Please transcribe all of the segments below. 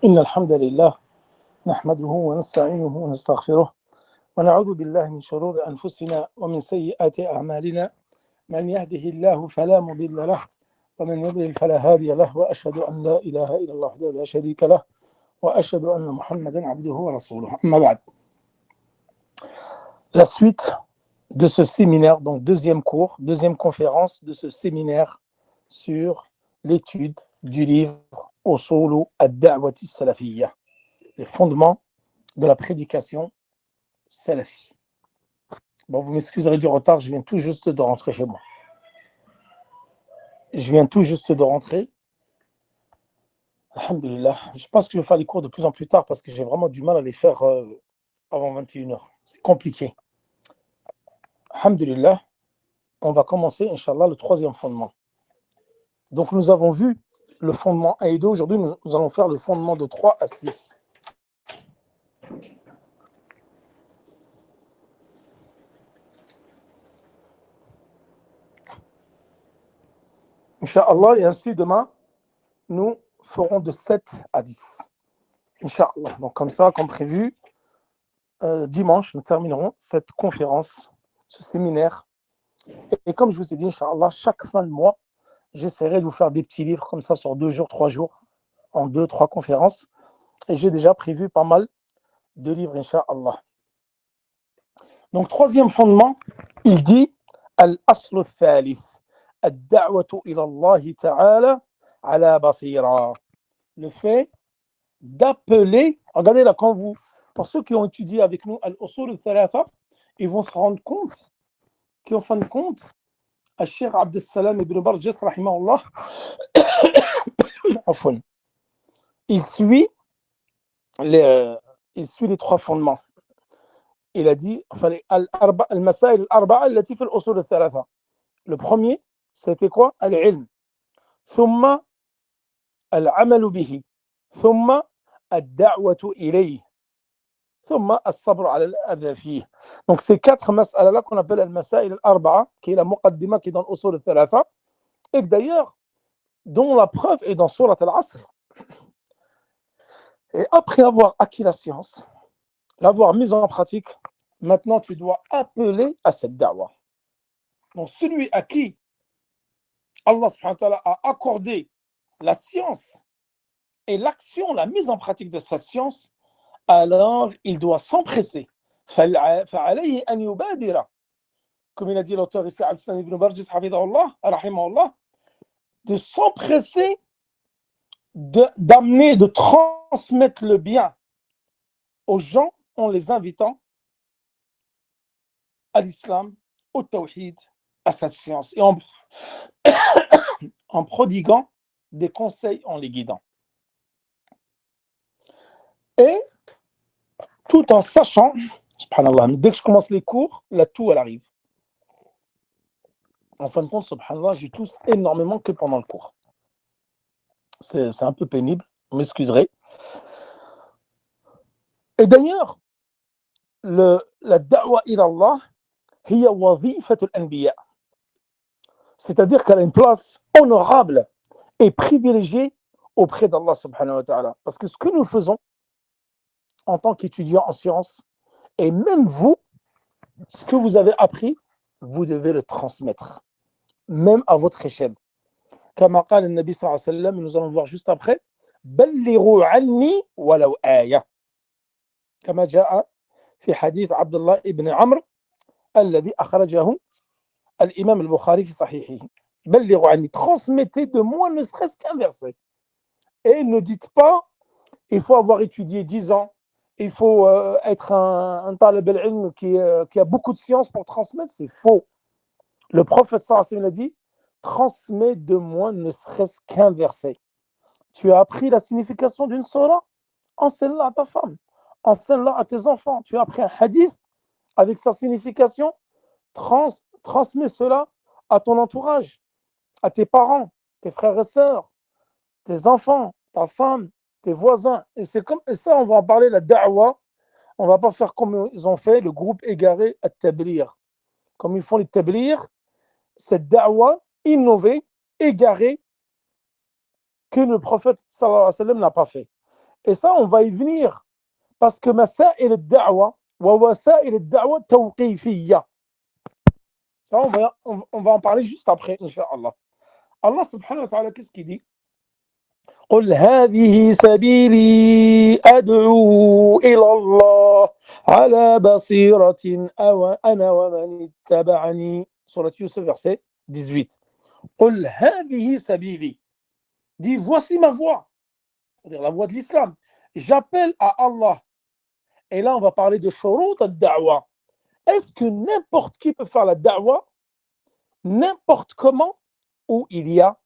إن الحمد لله نحمده ونستعينه ونستغفره ونعوذ بالله من شرور أنفسنا ومن سيئات أعمالنا من يهده الله فلا مضل له ومن يضلل فلا هادي له وأشهد أن لا إله إلا الله وحده لا شريك له وأشهد أن محمدا عبده ورسوله أما بعد. La suite de ce séminaire, donc deuxième cours, deuxième conférence de ce séminaire sur l'étude du livre Usulu ad-Da'wati Salafiyya, les fondements de la prédication salafi. Bon, vous m'excuserez du retard, je viens tout juste de rentrer chez moi. Alhamdulillah. Je pense que je vais faire les cours de plus en plus tard parce que j'ai vraiment du mal à les faire avant 21h. C'est compliqué. Alhamdulillah. On va commencer, Inch'Allah, le troisième fondement. Donc, nous avons vu le fondement 1 et 2. Aujourd'hui, nous allons faire le fondement de 3 à 6. Inch'Allah, et ainsi demain, nous ferons de 7 à 10. Inch'Allah. Donc, comme ça, comme prévu, dimanche, nous terminerons cette conférence, ce séminaire. Et comme je vous ai dit, Inch'Allah, chaque fin de mois, j'essaierai de vous faire des petits livres comme ça sur 2 jours, 3 jours, en 2, 3 conférences. Et j'ai déjà prévu pas mal de livres, Inch'Allah. Donc, troisième fondement, il dit Al-Aslu Thalith, Ad-Da'watu ila Allah Ta'ala ala basira. Le fait d'appeler, regardez là, pour ceux qui ont étudié avec nous Al-Usul Thalatha, ils vont se rendre compte qu'en fin de compte, Al-Cheikh Abd Salam ibn Barjas, rahimahullah, il suit les 3 fondements. Il a dit, al-masail al-arba'a allati fi al-usul al-thalatha. Le premier, c'était quoi? Al-ilm. Thumma al-amalu bihi. Thumma ad-da'watu ilayhi. Thumma as-sabr ala al-adha fihi. Donc, ces 4 mas'ala-là qu'on appelle al-masail al-arba'a, qui est la muqaddima qui est dans l'usul al-thalatha, et d'ailleurs, dont la preuve est dans Surat al-Asr. Et après avoir acquis la science, l'avoir mise en pratique, maintenant tu dois appeler à cette da'wa. Donc celui à qui Allah subhanahu wa ta'ala a accordé la science et l'action, la mise en pratique de cette science, alors il doit s'empresser. فَعَلَيْهِ أَنْ يُبَادِرَ. Comme il a dit l'auteur ici, Abdullah ibn Barjas, rahimahullah, de s'empresser d'amener, de transmettre le bien aux gens en les invitant à l'islam, au tawhid, à cette science, et en prodiguant des conseils, en les guidant. Et tout en sachant, subhanallah, dès que je commence les cours, la toux, elle arrive. En fin de compte, subhanallah, je tousse énormément que pendant le cours. C'est un peu pénible, vous m'excuserez. Et d'ailleurs, la da'wa ila Allah, hiya wadhifatul anbiya. C'est-à-dire qu'elle a une place honorable et privilégiée auprès d'Allah subhanahu wa ta'ala. Parce que ce que nous faisons en tant qu'étudiants en sciences, et même vous, ce que vous avez appris, vous devez le transmettre, même à votre échelle. Kama qala al-Nabi sallallahu alayhi wa sallam, nous allons voir juste après, ballighu anni walaw aya. Kama jaa fi hadith Abdullah ibn Amr, alladhi akhrajahu al-Imam al-Bukhari fi sahihihi. Ballighu anni, transmettez de moi ne serait-ce qu'un verset. Et ne dites pas, il faut avoir étudié 10 ans, il faut être un talib al-ilm qui a beaucoup de science pour transmettre, c'est faux. Le prophète sallallahu alayhi wa sallam a dit, transmets de moi ne serait-ce qu'un verset. Tu as appris la signification d'une surah, enseigne-la à ta femme, enseigne-la à tes enfants. Tu as appris un hadith avec sa signification, transmets cela à ton entourage, à tes parents, tes frères et sœurs, tes enfants, ta femme, tes voisins. Et ça, on va en parler, la da'wa. On ne va pas faire comme ils ont fait, le groupe égaré à tablir. Comme ils font les tablir, cette da'wa innovée, égarée, que le prophète sallallahu alayhi wa sallam n'a pas fait. Et ça, on va y venir. Parce que masail ad-da'wa wa wasail ad-da'wa tawqifiyya. Ça, on va en parler juste après, Inch'Allah. Allah subhanahu wa ta'ala, qu'est-ce qu'il dit? قل هذه سبيلي أدعو إلى الله على بصيرة أنا ومن اتبعني. Surat Yusuf, verset 18. قل هذه سبيلي. Dis, voici ma voie, c'est-à-dire la voie de l'islam. J'appelle à Allah. Et là, on va parler de shurut ad-da'wa. Est-ce que n'importe qui peut faire la da'wa, n'importe comment, ou il y a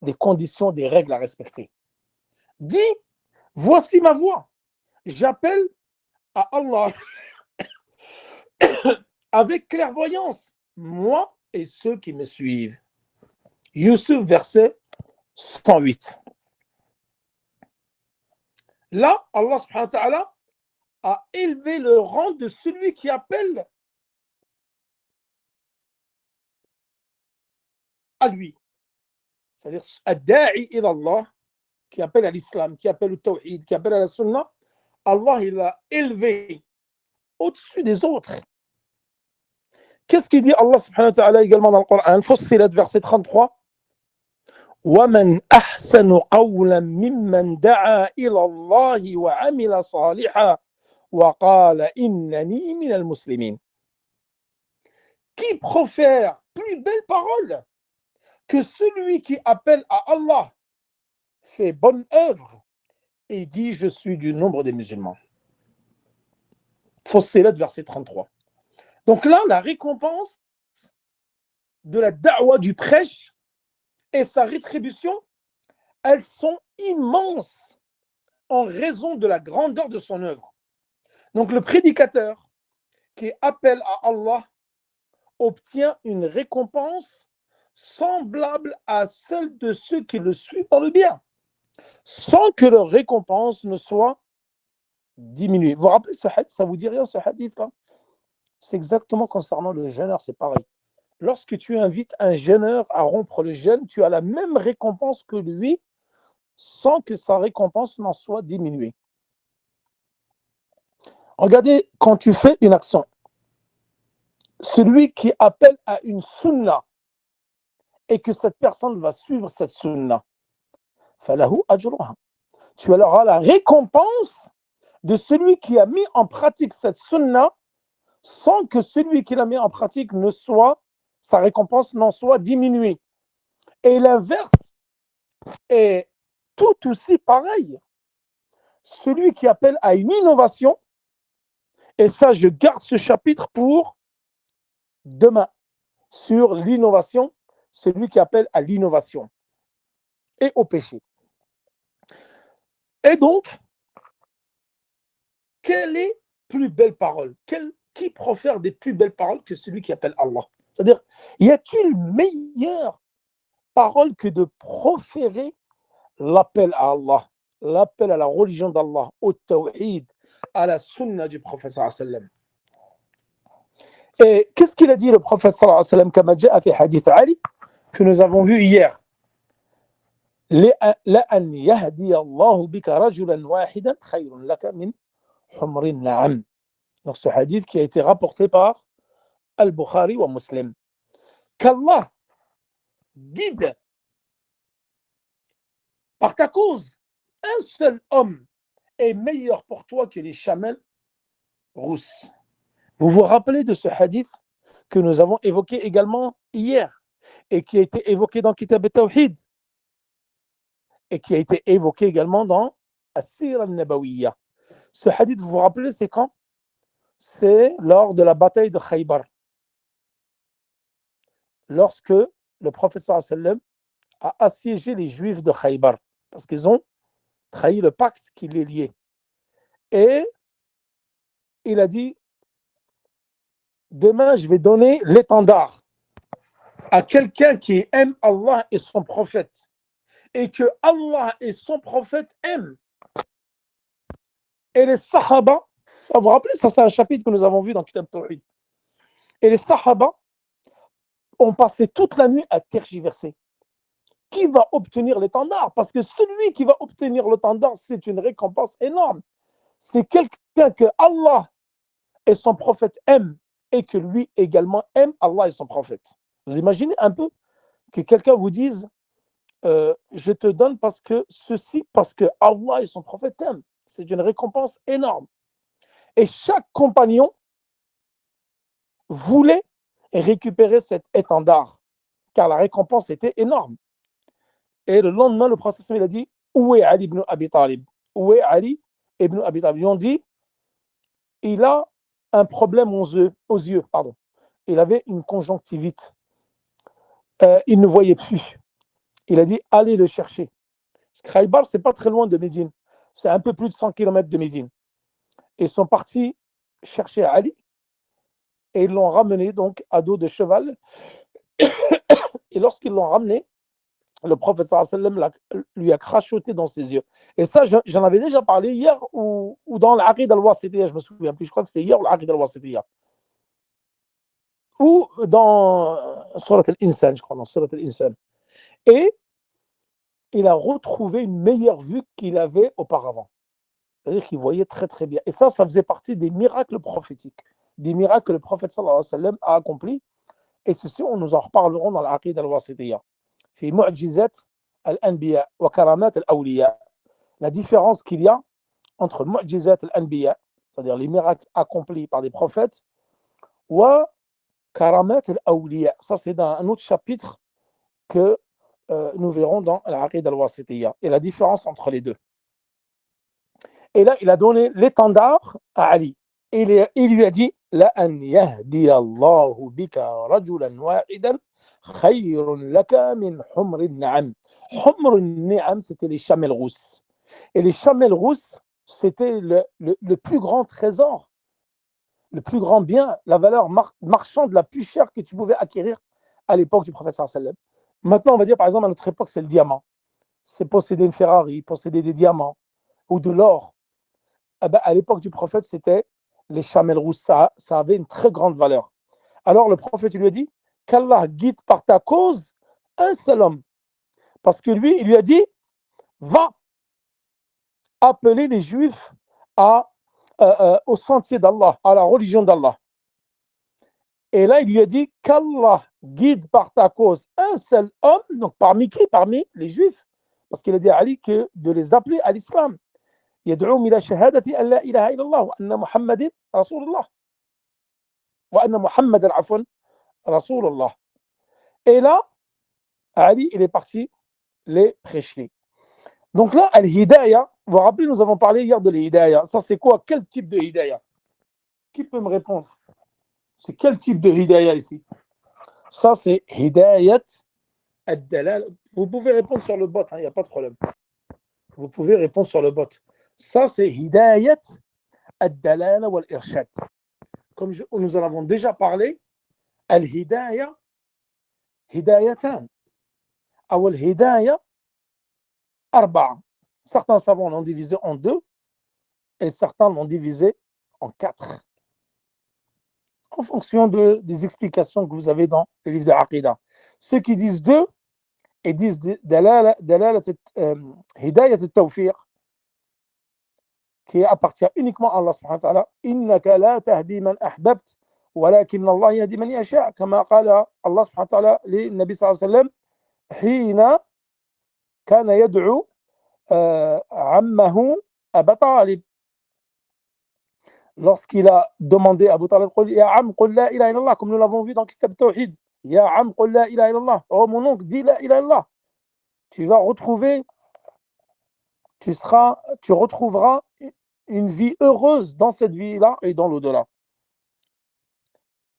des conditions, des règles à respecter? Dis, voici ma voie. J'appelle à Allah avec clairvoyance, moi et ceux qui me suivent. Yusuf, verset 108. Là, Allah subhanahu wa ta'ala a élevé le rang de celui qui appelle à lui. C'est-à-dire, ad-da'i ila Allah, qui appelle à l'islam, qui appelle au tawhid, qui appelle à la sunna, Allah, il l'a élevé au-dessus des autres. Qu'est-ce qu'il dit Allah subhanahu wa ta'ala également dans le Coran? Fussilat, verset 33. وَمَنْ أَحْسَنُ قَوْلًا مِمَّنْ دَعَا إِلَى اللَّهِ وَعَمِلَ صَالِحًا وَقَالَ إِنَّنِي مِنَ الْمُسْلِمِينَ. Qui profère plus belle parole que celui qui appelle à Allah, fait bonne œuvre et dit je suis du nombre des musulmans. Fussilat, verset 33. Donc là, la récompense de la da'wa du prêche et sa rétribution, elles sont immenses en raison de la grandeur de son œuvre. Donc le prédicateur qui appelle à Allah obtient une récompense semblable à celle de ceux qui le suivent dans le bien, sans que leur récompense ne soit diminuée. Vous vous rappelez ce hadith? Ça vous dit rien ce hadith-là? C'est exactement concernant le jeûneur, c'est pareil. Lorsque tu invites un jeûneur à rompre le jeûne, tu as la même récompense que lui, sans que sa récompense n'en soit diminuée. Regardez, quand tu fais une action, celui qui appelle à une sunna et que cette personne va suivre cette sunna, falahu ajruha. Tu auras la récompense de celui qui a mis en pratique cette sunna sans que celui qui l'a mis en pratique ne soit, sa récompense n'en soit diminuée. Et l'inverse est tout aussi pareil. Celui qui appelle à une innovation, et ça je garde ce chapitre pour demain, sur l'innovation, celui qui appelle à l'innovation et au péché. Et donc, quelle est plus belle parole? Qui profère des plus belles paroles que celui qui appelle Allah? C'est-à-dire, y a-t-il meilleure parole que de proférer l'appel à Allah, l'appel à la religion d'Allah, au tawhid, à la sunna du prophète sallallahu alayhi wa sallam? Et qu'est-ce qu'il a dit le prophète sallallahu alayhi wa sallam, comme a fait hadith Ali, que nous avons vu hier? لأن يهدي الله بك رجلا واحدا خير لك من حمر النعم. Donc ce hadith qui a été rapporté par Al-Bukhari wa Muslim. Qu'Allah guide par ta cause un seul homme est meilleur pour toi que les chamelles rousses. Vous vous rappelez de ce hadith que nous avons évoqué également hier et qui a été évoqué dans Kitab al-Tawhid et qui a été évoqué également dans As-Sira al-Nabawiyya. Ce hadith, vous vous rappelez, c'est quand? C'est lors de la bataille de Khaybar. Lorsque le prophète sallallahu alayhi wa sallam a assiégé les Juifs de Khaybar, parce qu'ils ont trahi le pacte qui les liait. Et il a dit, demain je vais donner l'étendard à quelqu'un qui aime Allah et son prophète, et que Allah et son prophète aiment. Et les Sahaba, ça vous rappelez, ça c'est un chapitre que nous avons vu dans Kitab Tawhid. Et les Sahaba ont passé toute la nuit à tergiverser. qui va obtenir l'étendard? Parce que celui qui va obtenir l'étendard, c'est une récompense énorme. C'est quelqu'un que Allah et son prophète aiment et que lui également aime Allah et son prophète. Vous imaginez un peu que quelqu'un vous dise je te donne parce que ceci, parce que Allah et son prophète t'aiment. C'est une récompense énorme. Et chaque compagnon voulait récupérer cet étendard, car la récompense était énorme. Et le lendemain, le prophète il a dit où est Ali ibn Abi Talib? Où est Ali ibn Abi Talib? Ils ont dit il a un problème aux yeux. Pardon. Il avait une conjonctivite. Il ne voyait plus. Il a dit allez le chercher. Khaybar, ce n'est pas très loin de Médine. C'est un peu plus de 100 km de Médine. Ils sont partis chercher Ali et ils l'ont ramené donc à dos de cheval. Et lorsqu'ils l'ont ramené, le prophète sallam lui a crachoté dans ses yeux. Et ça, j'en avais déjà parlé hier ou dans l'Aqid al-Wasitiyya, je me souviens plus, je crois que c'était hier ou l'Aqid al-Wasitiyya. Ou dans Surat al-Insan, je crois, dans Surat al-Insan. Et il a retrouvé une meilleure vue qu'il avait auparavant. C'est-à-dire qu'il voyait très très bien. Et ça faisait partie des miracles prophétiques, des miracles que le prophète sallallahu alayhi wa sallam a accomplis. Et ceci, nous en reparlerons dans l'Aqid al-Wasitiyya. في معجزات الأنبياء وكرامات الأولياء. La différence qu'il y a entre mu'jizat al-anbiya, c'est-à-dire les miracles accomplis par des prophètes, ou karamat al-awliya. Ça, c'est dans un autre chapitre que nous verrons dans l'Aqid al-Wasitiyya. Et la différence entre les deux. Et là, il a donné l'étendard à Ali. Et il lui a dit la an yahdi Allahu bika rajulan wahidan khayrun laka min humr an-na'am. Humr an-na'am, c'était les chamelles rousses. Et les chamelles rousses, c'était le plus grand trésor, le plus grand bien, la valeur marchande la plus chère que tu pouvais acquérir à l'époque du prophète sallallahu alayhi wa sallam. Maintenant, on va dire par exemple à notre époque, c'est le diamant. C'est posséder une Ferrari, posséder des diamants ou de l'or. Eh ben, à l'époque du prophète, c'était les chamelles rousses. Ça avait une très grande valeur. Alors le prophète lui a dit qu'Allah guide par ta cause un seul homme. Parce que lui, il lui a dit va appeler les Juifs au sentier d'Allah, à la religion d'Allah. Et là, il lui a dit qu'Allah guide par ta cause un seul homme, donc parmi qui? Parmi les Juifs. Parce qu'il a dit à Ali que de les appeler à l'islam. يدعوهم إلى شهادة أن لا إله إلا الله وأن محمد رسول الله وأن محمد عفوا رسول الله. Et là, Ali, il est parti les prêcher. Donc là, al-hidayah, vous vous rappelez, nous avons parlé hier de l'hidayah. Ça, c'est quoi? Quel type de hidayah? Qui peut me répondre? C'est quel type de hidayah ici? Ça, c'est hidayat ad-dalal. Vous pouvez répondre sur le bot, il n'y a pas de problème. Vous pouvez répondre sur le bot. Ça, c'est hidayat ad-dalala wal-irshad. Comme nous en avons déjà parlé, al-hidayah, hidayatan. Ou al-hidayah, arba'a. Certains savants l'ont divisé en deux et certains l'ont divisé en quatre. En fonction des explications que vous avez dans le livre de Aqidah. Ceux qui disent deux, et disent hidayat al-tawfiq, qui appartient uniquement à Allah subhanahu wa ta'ala. Innaka la tahdi man ahbabt, walakin Allah yahdi man yasha, kama qala Allah subhanahu wa ta'ala li Nabi sallallahu alayhi wa sallam, hina kana yad'u ammahu Aba Talib. Lorsqu'il a demandé à Abu Talib, Ya Am, qul la ilaha illallah, comme nous l'avons vu dans Kitab Tawhid. Ya Am, qul la ilaha illallah. Oh mon oncle, dis la ilaha illallah. Tu vas retrouver, tu retrouveras une vie heureuse dans cette vie-là et dans l'au-delà.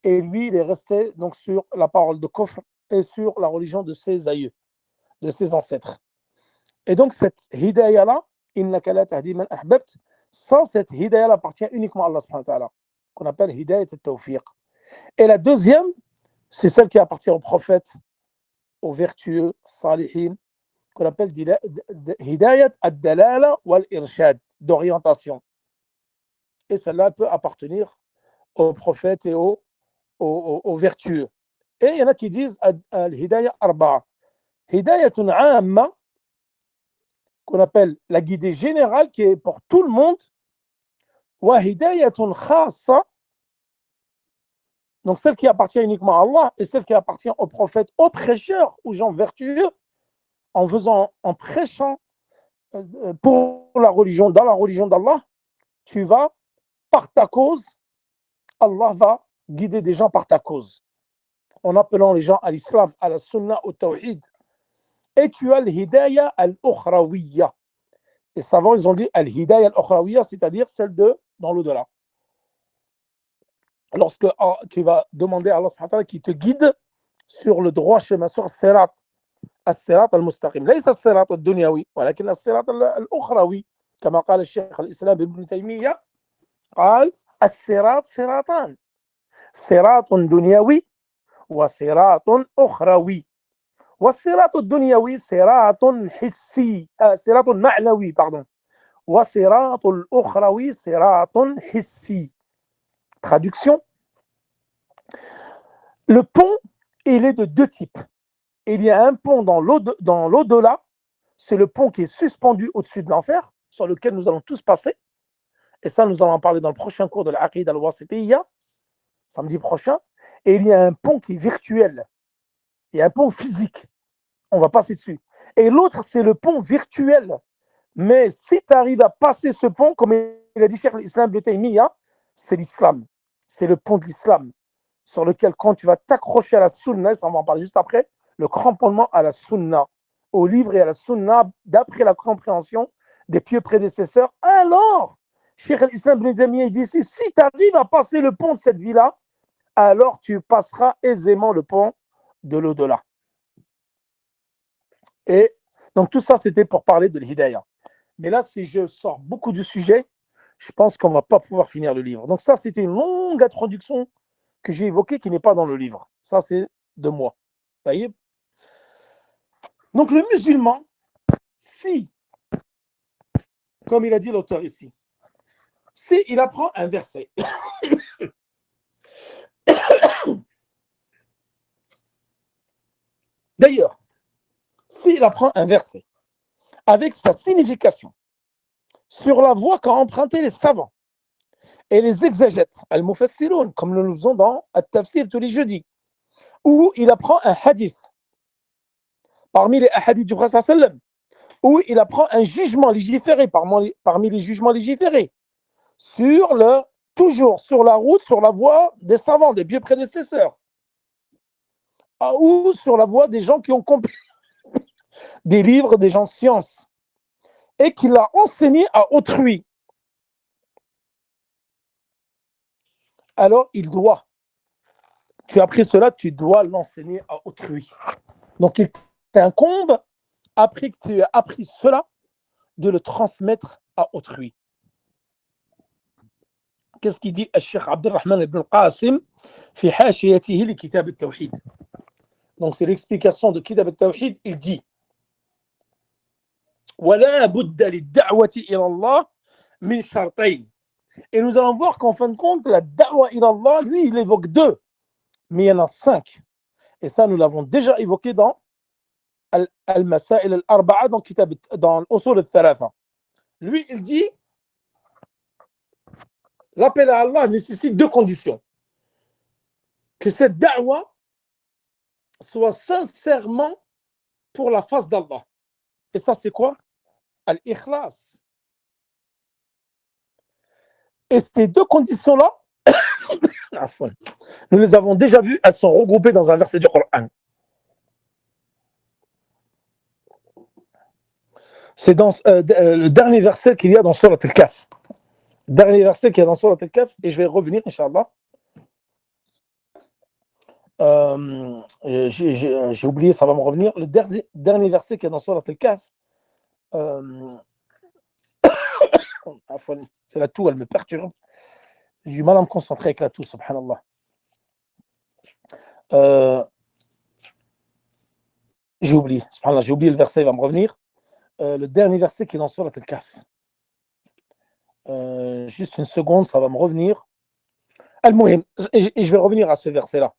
Et lui, il est resté donc sur la parole de Kufr et sur la religion de ses aïeux, de ses ancêtres. Et donc cette hidayah-là, innaka la tahdi man ahbabt, ça, cette hidayah appartient uniquement à Allah subhanahu wa ta'ala, qu'on appelle hidayat al-tawfiq. Et la deuxième, c'est celle qui appartient aux prophètes, aux vertueux, salihin, qu'on appelle hidayat ad-dalala wal-irshad, d'orientation. Et celle-là peut appartenir aux prophètes et aux vertueux. Et il y en a qui disent al-hidayah arba'a. Hidayatun amma, qu'on appelle la guidée générale, qui est pour tout le monde. Wa hidayatun khassa, donc celle qui appartient uniquement à Allah, et celle qui appartient aux prophètes, aux prêcheurs, aux gens vertueux, en prêchant pour la religion, dans la religion d'Allah, tu vas, par ta cause, Allah va guider des gens par ta cause, en appelant les gens à l'islam, à la sunna, au tawhid. Et tu as l'hidayah al-ukhrawiyya. Les savants, ils ont dit al-hidayah al-ukhrawiyya, c'est-à-dire celle de dans l'au-delà. Lorsque tu vas demander à Allah subhanahu wa ta'ala qui te guide sur le droit chemin, sur sirat, الصراط المستقيم ليس الصراط الدنيوي ولكن الصراط الأخروي كما قال الشيخ الإسلام ابن تيمية قال الصراط صراطان صراط دنيوي وصراط أخروي والصراط الدنيوي صراط حسي صراط معنوي pardon وصراط الأخروي صراط حسي. Traduction: le pont, il est de deux types. Il y a un pont dans l'au-delà, c'est le pont qui est suspendu au-dessus de l'enfer, sur lequel nous allons tous passer. Et ça, nous allons en parler dans le prochain cours de l'Aqida al-Wasitiyya, samedi prochain. Et il y a un pont qui est virtuel. Il y a un pont physique. On va passer dessus. Et l'autre, c'est le pont virtuel. Mais si tu arrives à passer ce pont, comme il a dit Cheikh l'Islam ibn Taymiyyah, c'est l'islam. C'est le pont de l'islam, sur lequel, quand tu vas t'accrocher à la sunna, ça on va en parler juste après, le cramponnement à la sunna, au livre et à la sunna, d'après la compréhension des pieux prédécesseurs, alors, Cheikh l'Islam ibn Taymiyyah dit, si tu arrives à passer le pont de cette vie-là, alors tu passeras aisément le pont de l'au-delà. Et donc tout ça, c'était pour parler de l'hidayah. Mais là, si je sors beaucoup du sujet, je pense qu'on ne va pas pouvoir finir le livre. Donc ça, c'était une longue introduction que j'ai évoquée qui n'est pas dans le livre. Ça, c'est de moi. Vous voyez ? Donc le musulman, si, comme il a dit l'auteur ici, si il apprend un verset, d'ailleurs, s'il apprend un verset avec sa signification, sur la voie qu'ont emprunté les savants et les exégètes, al-mufassiroun, comme nous le faisons dans At-Tafsir tous les jeudis, où il apprend un hadith, parmi les hadiths du Prophète sallam, où il apprend un jugement légiféré, parmi les jugements légiférés, toujours sur la route, sur la voie des savants, des vieux prédécesseurs, ou sur la voie des gens qui ont compris des livres, des gens de science, et qu'il a enseigné à autrui. Alors, tu as appris cela, tu dois l'enseigner à autrui. Donc, il t'incombe, après que tu as appris cela, de le transmettre à autrui. Qu'est-ce qu'il dit Cheikh Abdurrahman ibn al-Qasim fi hashiyatihi li kitab al-tawhid. Donc, c'est l'explication de kitab al-tawhid. Il dit ولا بد للدعوة إلى الله من شرطين. Et nous allons voir qu'en fin de compte, la da'wa ila Allah, lui, il évoque deux, mais il y en a 5. Et ça, nous l'avons déjà évoqué dans Al-Masail al-Arba'a, dans l'Usul al-Thalatha. Lui, il dit, l'appel à Allah nécessite deux conditions. Que cette da'wa soit sincèrement pour la face d'Allah. Et ça, c'est quoi? Al-Ikhlas. Et ces deux conditions-là, nous les avons déjà vues, elles sont regroupées dans un verset du Coran. C'est dans le dernier verset qu'il y a dans Surat Al-Kahf. Dernier verset qu'il y a dans Surat Al-Kahf, et je vais revenir, Inch'Allah. J'ai oublié, ça va me revenir. Le dernier verset qu'il y a dans Surat Al-Kahf, c'est la toux, elle me perturbe. J'ai du mal à me concentrer avec la toux, subhanallah. J'ai oublié, subhanallah, j'ai oublié le verset, il va me revenir. Le dernier verset qui est dans Surat Al-Kahf. Juste une seconde, ça va me revenir. Al-Muhim, et je vais revenir à ce verset-là.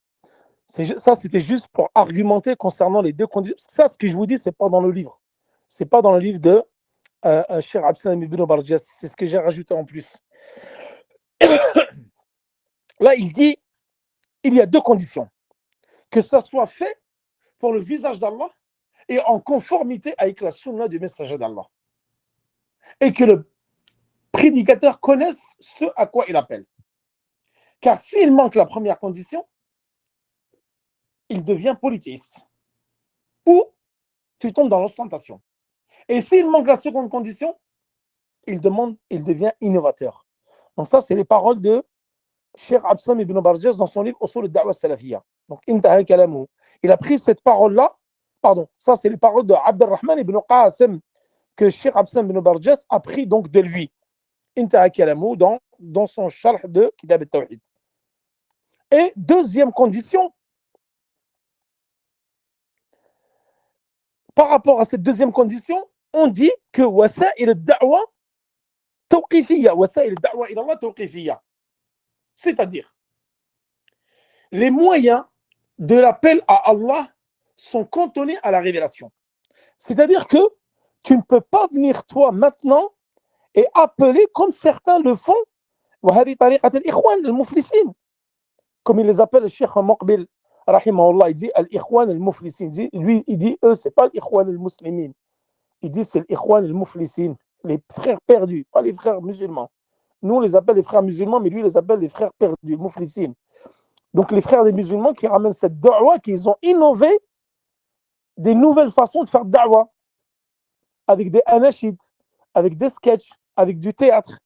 Ça, c'était juste pour argumenter concernant les deux conditions. Ça, ce que je vous dis, ce n'est pas dans le livre. Ce n'est pas dans le livre de Cheikh Abdeslam ibn Barjas. C'est ce que j'ai rajouté en plus. Là, il dit, il y a deux conditions. Que ça soit fait pour le visage d'Allah et en conformité avec la sunna du messager d'Allah. Et que le prédicateur connaisse ce à quoi il appelle. Car s'il manque la première condition, il devient polythéiste. Ou tu tombes dans l'ostentation. Et s'il manque la seconde condition, il devient innovateur. Donc ça, c'est les paroles de Cheikh Abdeslam ibn Barjas dans son livre Usul al-Da'wa al-Salafiyya. Donc, intaha kalamuhu. Il a pris cette parole-là, pardon, ça c'est les paroles de Abdurrahman ibn Qasim que Cheikh Abdeslam ibn Barjas a pris donc de lui. Intaha kalamuhu dans son sharh de Kitab al-Tawhid. Et deuxième condition, par rapport à cette deuxième condition, on dit que wasa'il al-da'wa tawqifiyya, wasa'il al-da'wa ila Allah tawqifiyya. C'est-à-dire, les moyens de l'appel à Allah sont cantonnés à la révélation. C'est-à-dire que tu ne peux pas venir toi maintenant et appeler comme certains le font, comme il les appelle le Cheikh Muqbil, rahimahullah, il dit al-Ikhwan al-Muflisin. Lui, il dit eux, c'est pas l'Ikhwan al-Muslimin. Il dit c'est l'Ikhwan al-Muflisin, les frères perdus, pas les frères musulmans. Nous, on les appelle les frères musulmans, mais lui, il les appelle les frères perdus, Muflisin. Donc, les frères des musulmans qui ramènent cette da'wa, qu'ils ont innové des nouvelles façons de faire da'wa, avec des anashid, avec des sketchs, avec du théâtre.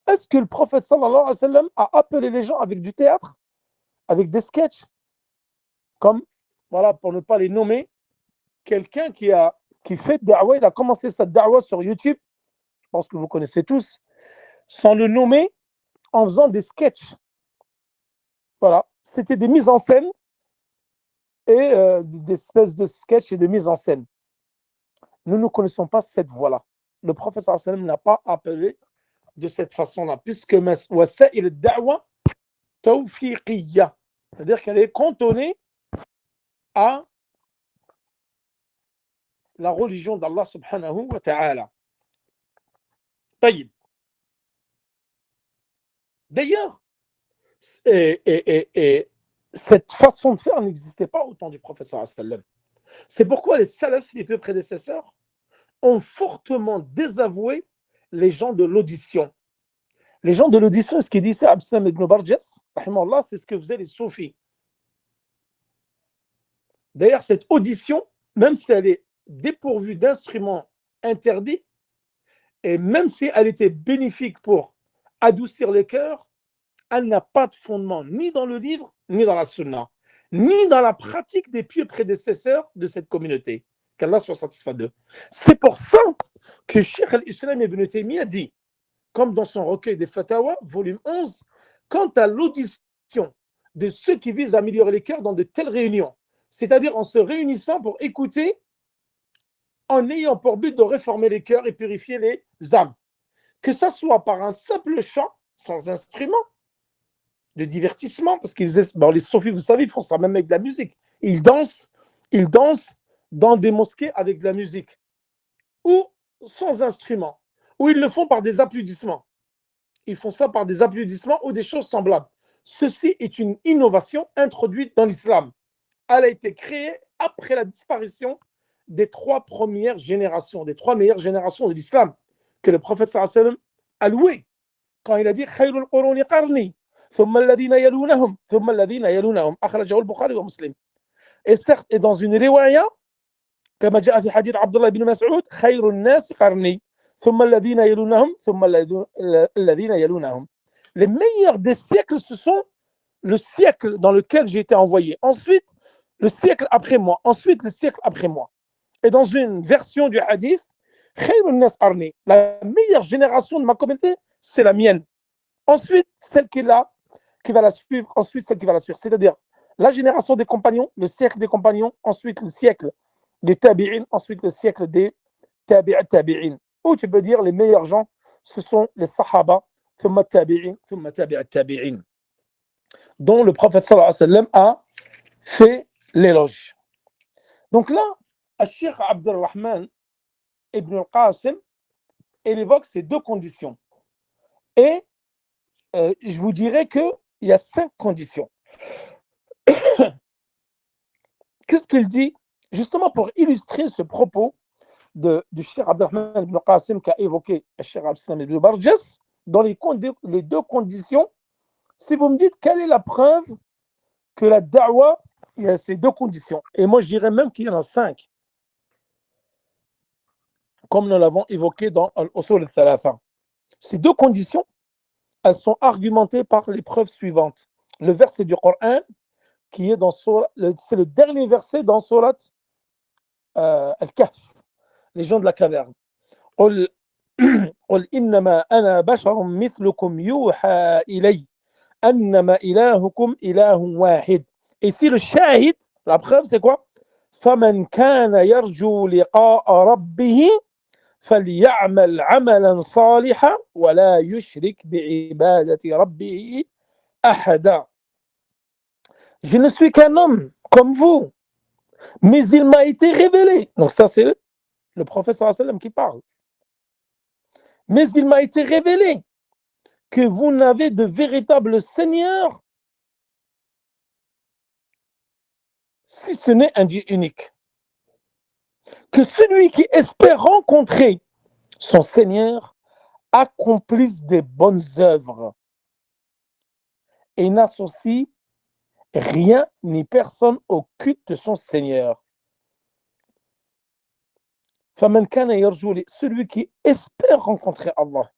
Est-ce que le prophète sallallahu alayhi wa sallam a appelé les gens avec du théâtre, avec des sketchs, comme, voilà, pour ne pas les nommer, quelqu'un qui fait da'wa, il a commencé sa da'wa sur YouTube, je pense que vous connaissez tous, sans le nommer, en faisant des sketchs. Voilà, c'était des mises en scène et des espèces de sketchs et de mises en scène. Nous ne connaissons pas cette voie-là. Le prophète sallallahu alayhi wa sallam n'a pas appelé de cette façon-là, puisque wasa'il ad-da'wa tawfiqiyya, c'est-à-dire qu'elle est cantonnée à la religion d'Allah subhanahu wa ta'ala. D'ailleurs, et cette façon de faire n'existait pas au temps du prophète sallallahu alayhi wa sallam. C'est pourquoi les salafs, les peu prédécesseurs, ont fortement désavoué les gens de l'audition. Les gens de l'audition, ce qu'il dit, c'est Abdeslam ibn Barjas, c'est ce que faisaient les soufis. D'ailleurs, cette audition, même si elle est dépourvue d'instruments interdits, et même si elle était bénéfique pour adoucir les cœurs, elle n'a pas de fondement ni dans le livre, ni dans la sunna, ni dans la pratique des pieux prédécesseurs de cette communauté. Qu'Allah soit satisfait d'eux. C'est pour ça que Cheikh al-Islam ibn Taymiyyah dit, comme dans son recueil des Fatawa, volume 11, quant à l'audition de ceux qui visent à améliorer les cœurs dans de telles réunions, c'est-à-dire en se réunissant pour écouter, en ayant pour but de réformer les cœurs et purifier les âmes, que ça soit par un simple chant, sans instrument, de divertissement, parce qu'ils faisaient, les soufis, vous savez, ils font ça même avec de la musique. Ils dansent dans des mosquées avec de la musique, ou sans instrument, ou ils le font par des applaudissements. Ils font ça par des applaudissements ou des choses semblables. Ceci est une innovation introduite dans l'islam. Elle a été créée après la disparition des trois premières générations, des trois meilleures générations de l'islam, que le prophète sallallahu alayhi wa sallam a loué, quand il a dit Khayrul quruni qarni, thumma alladhina yalunahum, thumma alladhina yalunahum, akhrajahu al-Bukhari wa Muslim. Et certes, et dans une riwaya, كما جاء في حديث عبد الله بن مسعود خير الناس قرني ثم الذين يلونهم ثم الذين يلونهم. Les meilleurs des siècles, ce sont le siècle dans lequel j'ai été envoyé. Ensuite, le siècle après moi. Ensuite, le siècle après moi. Et dans une version du hadith, خير الناس قرني, la meilleure génération de ma communauté, c'est la mienne. Ensuite, celle qui va la suivre. Ensuite, celle qui va la suivre. C'est-à-dire la génération des compagnons, le siècle des compagnons, ensuite le siècle des tabi'in, ensuite le siècle des tabi'in. Ou tu peux dire les meilleurs gens, ce sont les sahaba, thumma tabi'in, thumma tabi'in, dont le prophète sallallahu alayhi wa sallam a fait l'éloge. Donc là, Cheikh Abdelrahman Ibn al-Qasim, il évoque ces deux conditions. Et je vous dirais qu'il y a 5 conditions. Qu'est-ce qu'il dit? Justement pour illustrer ce propos du Cheikh Abdelrahman Ibn al-Qasim qu'a évoqué le Cheikh Abdelrahman Ibn Barjas, dans les deux conditions, si vous me dites quelle est la preuve que la da'wa, il y a ces deux conditions. Et moi, je dirais même qu'il y en a 5, comme nous l'avons évoqué dans Al-Usul al-Thalatha. Ces deux conditions, elles sont argumentées par les preuves suivantes. Le verset du Coran, qui est c'est le dernier verset dans Surat Al-Kahf, les gens de la caverne. قل إنما أنا بشر مثلكم يوحى إلي أنما إلهكم إله واحد. Et ici, le shahid, la preuve, c'est quoi? فمن كان يرجو لقاء ربه فليعمل عملا صالحا ولا يشرك بعبادة ربه أحدا. Je ne suis qu'un homme comme vous, mais il m'a été révélé. Donc ça, c'est le prophète sallallahu alayhi wa sallam qui parle. Mais il m'a été révélé que vous n'avez de véritable Seigneur si ce n'est un Dieu unique. Que celui qui espère rencontrer son Seigneur accomplisse des bonnes œuvres et n'associe rien ni personne au culte de son Seigneur. Celui qui espère rencontrer Allah,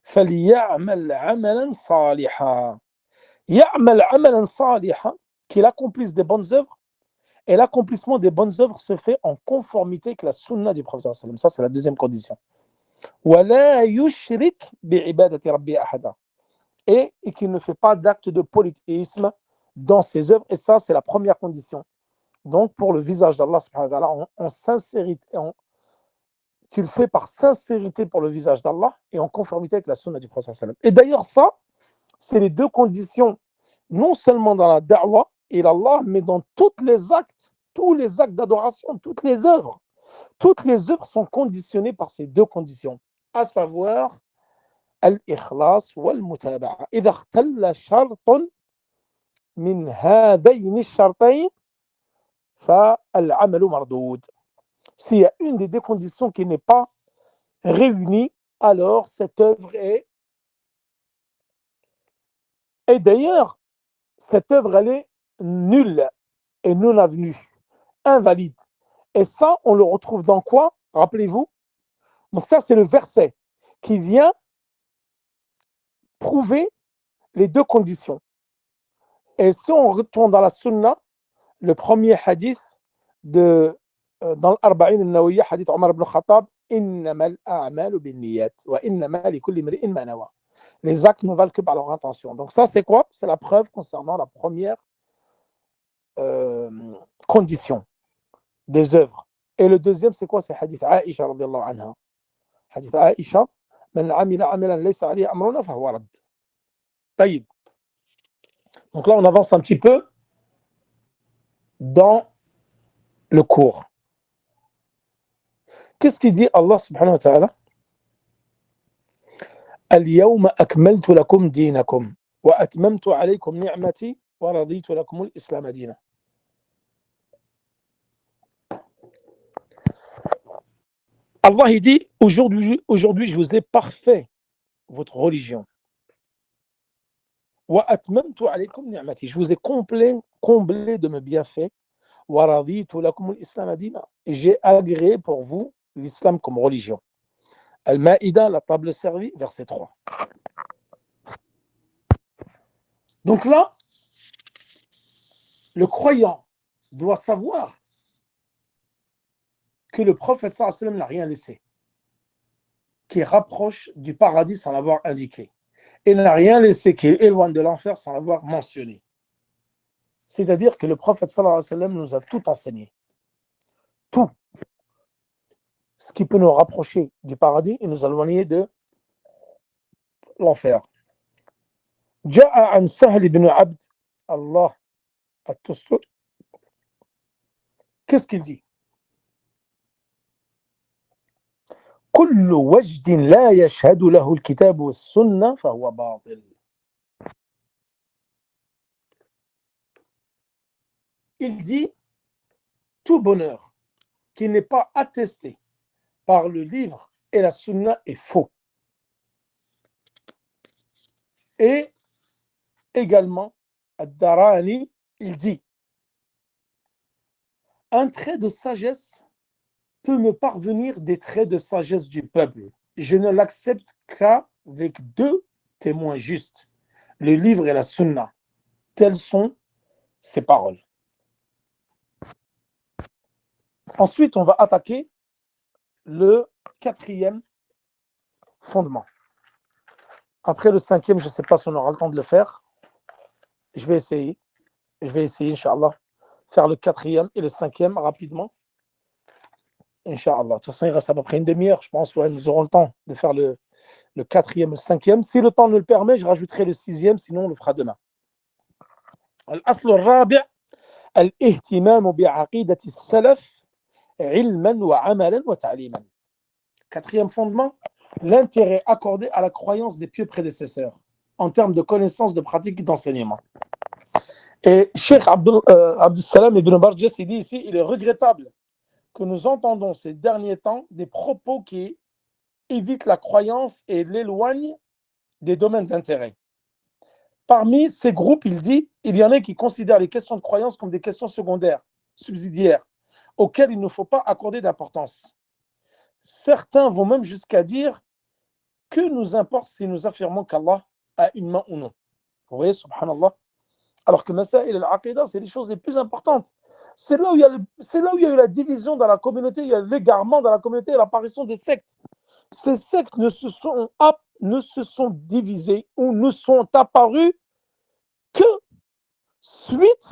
فَلْيَعْمَلْ عَمَلًا صَالِحًا. يَعْمَلْ عَمَلًا صَالِحًا, qu'il accomplisse des bonnes œuvres, et l'accomplissement des bonnes œuvres se fait en conformité avec la sunna du prophète. Ça, c'est la deuxième condition. وَلَا يُشْرِكْ بِعِبَادَةِ رَبِّهِ أَحَدًا. Et qu'il ne fait pas d'acte de polythéisme dans ses œuvres, et ça, c'est la première condition. Donc, pour le visage d'Allah, en sincérité, tu le fais par sincérité pour le visage d'Allah et en conformité avec la sunna du prophète. Et d'ailleurs, ça, c'est les deux conditions, non seulement dans la da'wa et l'Allah, mais dans tous les actes d'adoration, toutes les œuvres. Toutes les œuvres sont conditionnées par ces deux conditions, à savoir al-ikhlas wal-mutaba'a. إذا اختل شرط من هذين الشرطين فالعمل مردود. S'il y a une des deux conditions qui n'est pas réunie, alors cette œuvre est... Et d'ailleurs, cette œuvre, elle est nulle et non avenue, invalide. Et ça, on le retrouve dans quoi? Rappelez-vous. Donc ça, c'est le verset qui vient prouver les deux conditions. Et si on retourne dans la sunna, le premier hadith dans l'Arba'in al-Nawiyya, hadith Omar ibn Khattab, إنما الأعمال بالنيات وإنما لكل امرئ ما نوى. Les actes ne valent que par leur intention. Donc ça, c'est quoi? C'est la preuve concernant la première condition des œuvres. Et le deuxième, c'est quoi? C'est hadith Aïcha radiyallahu anha. Hadith Aïcha, من عمل عملا ليس عليه أمرنا فهو رد. طيب. Donc là, on avance un petit peu dans le cours. Qu'est-ce qu'il dit Allah subhanahu wa ta'ala? اليوم أكملت لكم دينكم وأتممت عليكم نعمتي ورضيت لكم الإسلام دينا. Allah il dit aujourd'hui je vous ai parfait votre religion. وأتممت عليكم نعمتي, je vous ai comblé de mes bienfaits. ورضيت لكم الإسلام دينا, et j'ai agréé pour vous l'islam comme religion. Al-Ma'ida, la table servie, verset 3. Donc là, le croyant doit savoir que le prophète sallallahu alayhi wa sallam n'a rien laissé, qui rapproche du paradis sans l'avoir indiqué, et n'a rien laissé qui éloigne de l'enfer sans l'avoir mentionné. C'est-à-dire que le prophète sallallahu alayhi wa sallam nous a tout enseigné. Tout ce qui peut nous rapprocher du paradis et nous éloigner de l'enfer. جاء عن سهل بن عبد الله التستري Qu'est-ce qu'il dit? كل وجد لا يشهد له الكتاب والسنة فهو باطل. Il dit tout bonheur qui n'est pas attesté par le livre et la sunna est faux. Et également, Ad-Darani, il dit un trait de sagesse peut me parvenir des traits de sagesse du peuple. Je ne l'accepte qu'avec deux témoins justes, le livre et la sunna. Telles sont ses paroles. Ensuite, on va attaquer le quatrième fondement. Après le cinquième, je ne sais pas si on aura le temps de le faire. Je vais essayer, Inch'Allah, faire le quatrième et le cinquième rapidement. Inch'Allah. De toute façon, il reste à peu près une demi-heure, je pense. Ouais, nous aurons le temps de faire le quatrième et le cinquième. Si le temps nous le permet, je rajouterai le sixième, sinon on le fera demain. الأصل الرابع الاهتمام بعقيدة السلف علما وعملا وتعليما. Quatrième fondement, l'intérêt accordé à la croyance des pieux prédécesseurs en termes de connaissances, de pratiques et d'enseignement. Et Cheikh Abdussalam ibn Barjas, il dit ici, il est regrettable que nous entendons ces derniers temps des propos qui évitent la croyance et l'éloignent des domaines d'intérêt. Parmi ces groupes, il dit, il y en a qui considèrent les questions de croyance comme des questions secondaires, subsidiaires, auxquelles il ne faut pas accorder d'importance. Certains vont même jusqu'à dire que nous importe si nous affirmons qu'Allah a une main ou non. Vous voyez, subhanallah. Alors que Masaïl al-Aqidah, c'est les choses les plus importantes. C'est là où il y a eu la division dans la communauté, il y a l'égarement dans la communauté et l'apparition des sectes. Ces sectes ne se sont divisées ou ne sont apparues que suite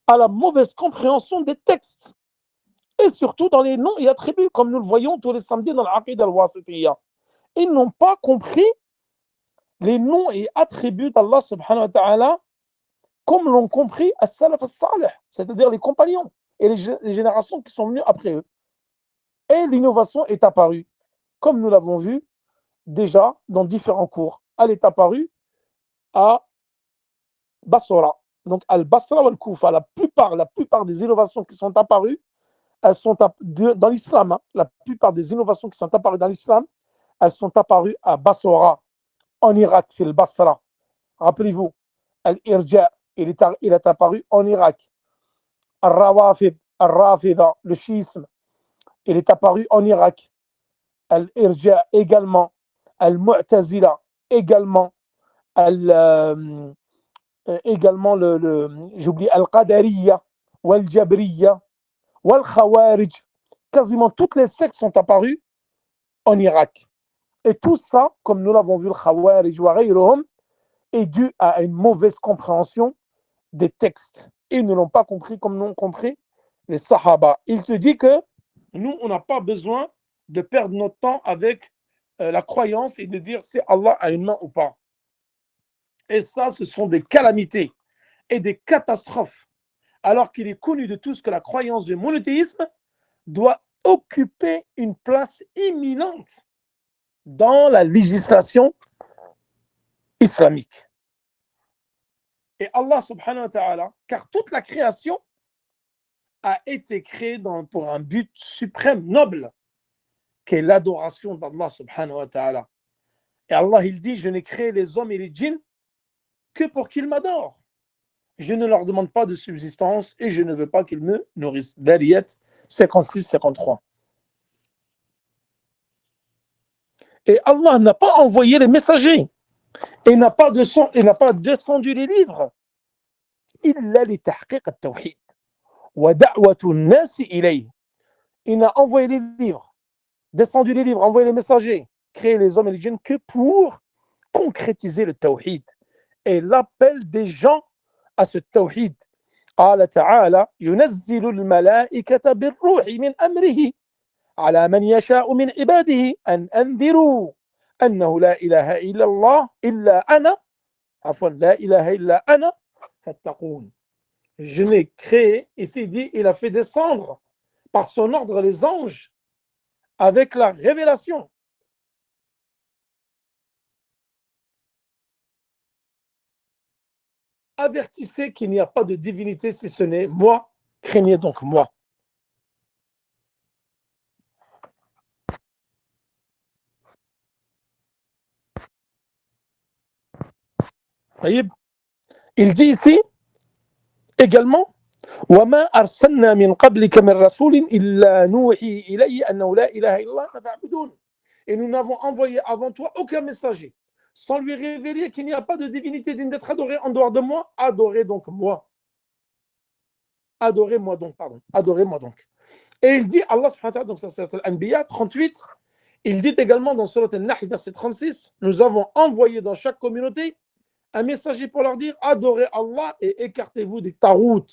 à la mauvaise compréhension des textes. Et surtout dans les noms et attributs, comme nous le voyons tous les samedis dans l'Aqidah al-Wasitiyya. Ils n'ont pas compris les noms et attributs d'Allah subhanahu wa ta'ala comme l'ont compris as-salaf as-salih, c'est-à-dire les compagnons et les générations qui sont venues après eux. Et l'innovation est apparue, comme nous l'avons vu déjà dans différents cours. Elle est apparue à Basra. Donc, Al-Basra ou Al-Koufa, la plupart des innovations qui sont apparues, elles sont dans l'islam. La plupart des innovations qui sont apparues dans l'islam, elles sont apparues à Basra, en Irak, c'est le Basra. Rappelez-vous, Al-Irja, il est apparu en Irak. Al-Rafida, le chiisme, il est apparu en Irak. Al-Irja également. Al-Mu'tazila également. Également j'oublie Al-Qadariya, Wal-Jabriya, Wal-Khawarij. Quasiment toutes les sectes sont apparues en Irak. Et tout ça, comme nous l'avons vu, le Khawarij wa ghayruhum, est dû à une mauvaise compréhension des textes. Ils ne l'ont pas compris comme l'ont compris les Sahaba. Il te dit que nous, on n'a pas besoin de perdre notre temps avec la croyance et de dire si Allah a une main ou pas. Et ça, ce sont des calamités et des catastrophes. Alors qu'il est connu de tous que la croyance du monothéisme doit occuper une place imminente dans la législation islamique. Et Allah subhanahu wa ta'ala, car toute la création a été créée pour un but suprême, noble, qui est l'adoration d'Allah subhanahu wa ta'ala. Et Allah, il dit, je n'ai créé les hommes et les djinns que pour qu'ils m'adorent. Je ne leur demande pas de subsistance et je ne veux pas qu'ils me nourrissent. Dariyat 56-53. Et Allah n'a pas envoyé les messagers. Et n'a pas descendu les livres. إلا لتحقيق التوحيد ودعوة الناس إليه. Il n'a envoyé les livres, descendu les livres, envoyé les messagers, créé les hommes et les djinns que pour concrétiser le tawhid et l'appel des gens à ce tawhid. قال تعالى ينزل الملائكة بالروح من أمره على من يشاء من عباده أن أنذروا أنه لا إله إلا الله إلا أنا لا إله إلا أنا فاتقون. Je l'ai créé, ici il dit, il a fait descendre par son ordre les anges avec la révélation. Avertissez qu'il n'y a pas de divinité si ce n'est moi, craignez donc moi. Il dit ici également وما أرسلنا من قبلك من رسول إلا نوحي إليه أنه لا إله إلا الله فاعبدون. Et nous n'avons envoyé avant toi aucun messager sans lui révéler qu'il n'y a pas de divinité digne d'être adorée en dehors de moi. Adorez donc moi. Adorez-moi donc, pardon. Adorez-moi donc. Et il dit, Allah subhanahu wa ta'ala, donc ça c'est l'Anbiya 38, il dit également dans Surat Al-Nahl, verset 36, nous avons envoyé dans chaque communauté un messager pour leur dire, adorez Allah et écartez-vous des tarout.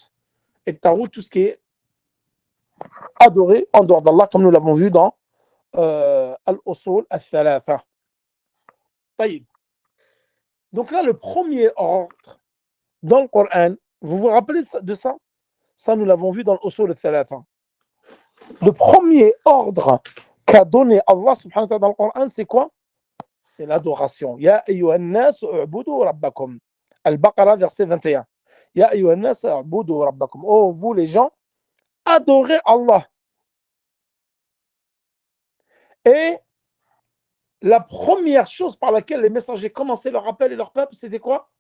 Et tarout, tout ce qui est adoré en dehors d'Allah, comme nous l'avons vu dans Al-Usul Al-Thalatha. Donc là, le premier ordre dans le Coran, vous vous rappelez de ça? Ça, nous l'avons vu dans l'Usul Al-Thalatha. Le premier ordre qu'a donné Allah subhanahu wa ta'ala dans le Coran, c'est quoi? C'est l'adoration. Ya ayyuhan nas u'budu rabbakum. Al-Baqarah, verset 21. Ya ayyuhan nas u'budu rabbakum. Oh, vous les gens, adorez Allah. Et la première chose par laquelle les messagers commençaient leur appel et leur peuple, c'était quoi?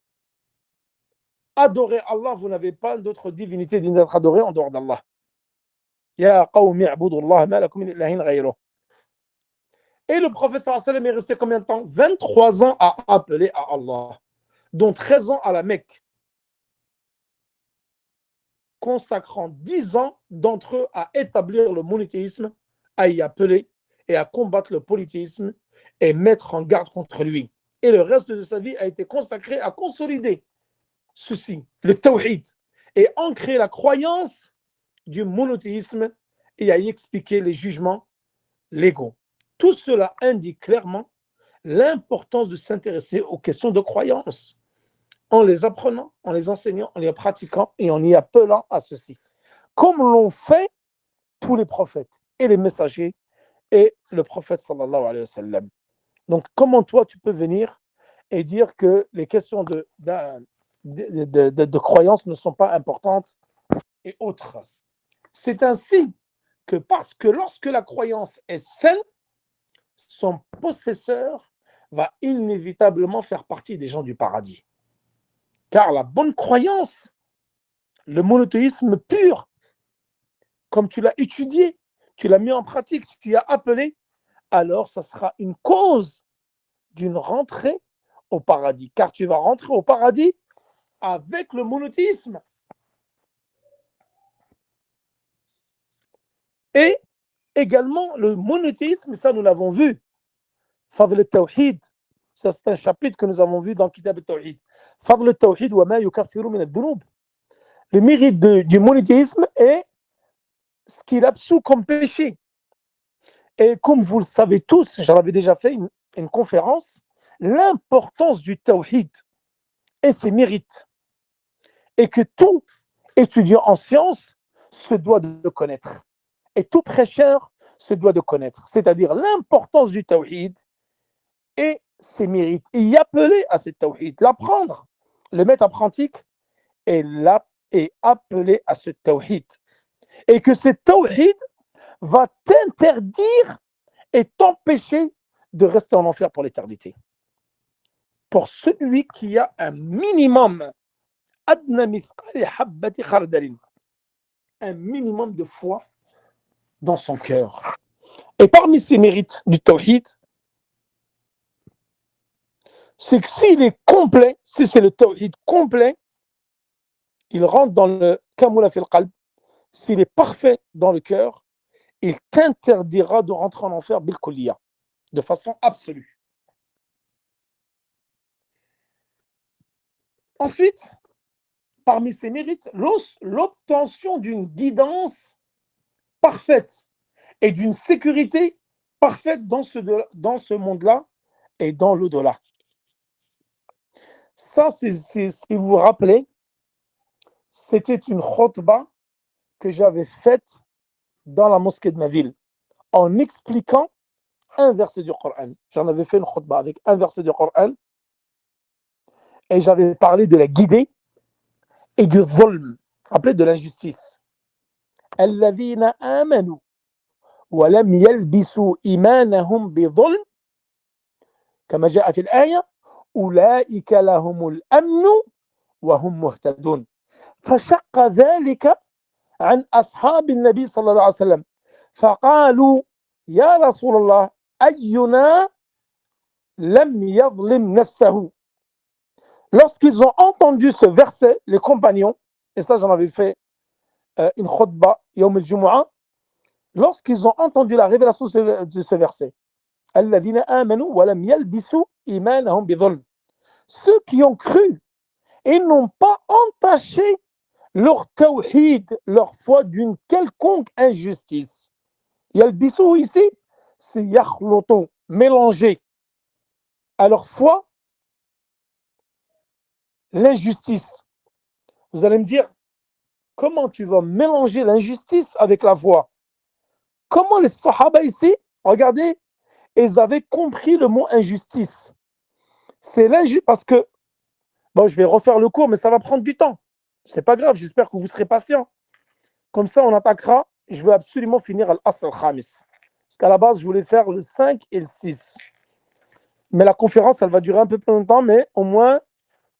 Adorez Allah, vous n'avez pas d'autre divinité digne d'être adorée en dehors d'Allah. Ya qawmi a'budu Allah ma lakum min ilahin ghayruh. Et le prophète sallallahu alayhi wa sallam est resté combien de temps? 23 ans à appeler à Allah, dont 13 ans à la Mecque, consacrant 10 ans d'entre eux à établir le monothéisme, à y appeler et à combattre le polythéisme et mettre en garde contre lui. Et le reste de sa vie a été consacré à consolider ceci, le tawhid, et ancrer la croyance du monothéisme et à y expliquer les jugements légaux. Tout cela indique clairement l'importance de s'intéresser aux questions de croyance, en les apprenant, en les enseignant, en les pratiquant et en y appelant à ceci. Comme l'ont fait tous les prophètes et les messagers et le prophète sallallahu alayhi wa sallam. Donc, comment toi, tu peux venir et dire que les questions de croyance ne sont pas importantes et autres? C'est ainsi que parce que lorsque la croyance est saine, son possesseur va inévitablement faire partie des gens du paradis. Car la bonne croyance, le monothéisme pur, comme tu l'as étudié, tu l'as mis en pratique, tu y as appelé, alors ça sera une cause d'une rentrée au paradis. Car tu vas rentrer au paradis avec le monothéisme. Et également le monothéisme, ça nous l'avons vu. Fadl al-Tawhid, ça c'est un chapitre que nous avons vu dans Kitab al-Tawhid. Fadl al-Tawhid wa ma yukaffiru min al-dhunub. Le mérite du monothéisme est ce qu'il absout comme péché. Et comme vous le savez tous, j'en avais déjà fait une conférence, l'importance du Tawhid et ses mérites. Et que tout étudiant en sciences se doit de connaître. Et tout prêcheur se doit de connaître. C'est-à-dire l'importance du Tawhid et ses mérites. Et y appeler à ce Tawhid, l'apprendre, le mettre en pratique et appeler à ce Tawhid. Et que ce Tawhid va t'interdire et t'empêcher de rester en enfer pour l'éternité. Pour celui qui a un minimum, un minimum de foi dans son cœur. Et parmi ces mérites du Tawhid, c'est que s'il est complet, si c'est le Tawhid complet, il rentre dans le Kamula fil qalb. S'il est parfait dans le cœur, il t'interdira de rentrer en enfer bil kulliya, de façon absolue. Ensuite, parmi ses mérites, l'obtention d'une guidance parfaite et d'une sécurité parfaite dans ce monde-là et dans l'au-delà. Ça, si vous vous rappelez, c'était une khutba que j'avais faite dans la mosquée de ma ville en expliquant un verset du Coran. J'en avais fait une khutbah avec un verset du Coran et j'avais parlé de la guidée et du zulm, appelé de l'injustice. Alladhina amanu wa lam yalbisu imanahum bi zulm kama jaa fi al-aya ulaika lahumul amnu wa hum muhtadun. فشق ذلك عن أصحاب النبي صلى الله عليه وسلم فقالوا يا رسول الله أينا لم يظلم نفسه. Lorsqu'ils ont entendu ce verset, les compagnons, et ça j'en avais fait une khutbah yawm al-jumu'ah, lorsqu'ils ont entendu la révélation de ce verset, الذين آمنوا ولم يلبسوا إيمانهم بظلم, ceux qui ont cru et n'ont pas entaché leur tawhid, leur foi d'une quelconque injustice. Yalbisou ici, c'est yakhloto, mélanger à leur foi l'injustice. Vous allez me dire, comment tu vas mélanger l'injustice avec la foi? Comment les Sahaba ici, regardez, ils avaient compris le mot injustice. C'est l'injustice, parce que, bon, je vais refaire le cours, mais ça va prendre du temps. C'est pas grave, j'espère que vous serez patient. Comme ça, on attaquera. Je veux absolument finir al-Asl al-Khamis. Parce qu'à la base, je voulais faire le 5 et le 6. Mais la conférence, elle va durer un peu plus longtemps, mais au moins,